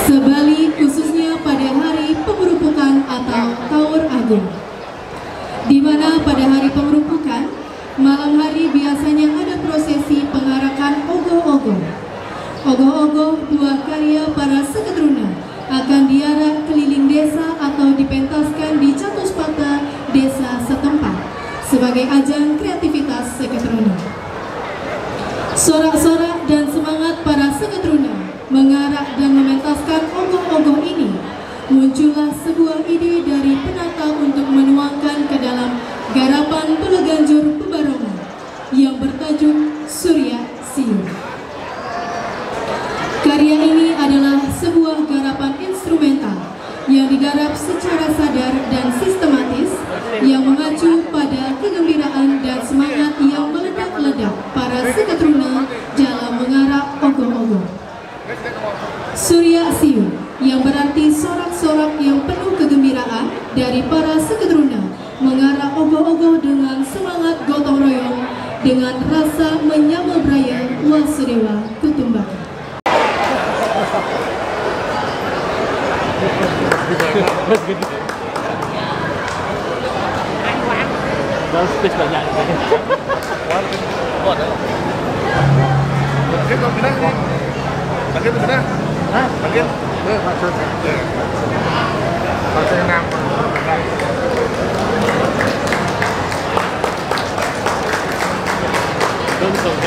Sebali khususnya pada hari pengerupukan atau Taur Agung, di mana pada hari pengerupukan malam hari biasanya ada prosesi pengarakan ogoh-ogoh. Ogoh-ogoh, dua karya para seketruna, akan diarak keliling desa atau dipentaskan di catuspata desa setempat sebagai ajang kreativitas seketruna. Sorak-sorak dan semangat para seketruna mengarak dan mementaskan ogoh-ogoh ini, muncullah sebuah ide dari penata untuk menuangkan ke dalam garapan Beleganjur Bebarongan yang bertajuk Surya Siur. Karya ini adalah sebuah garapan instrumental yang digarap secara sadar dan sistematis yang mengacu pada kegembiraan dan semangat yang meledak-ledak para seketruna dalam mengarak ogoh-ogoh. Surya Siur yang berarti sorak-sorak yang penuh kegembiraan dari para seketruna mengarak ogoh-ogoh dengan semangat gotong royong dengan rasa menyambut raya Wasudewa Kutumbaka. Dalam space banyak. Bagian kau pindah nih. Bagian tu pindah. Hah? Bagian. Maksudnya. Maksudnya enam. Untung.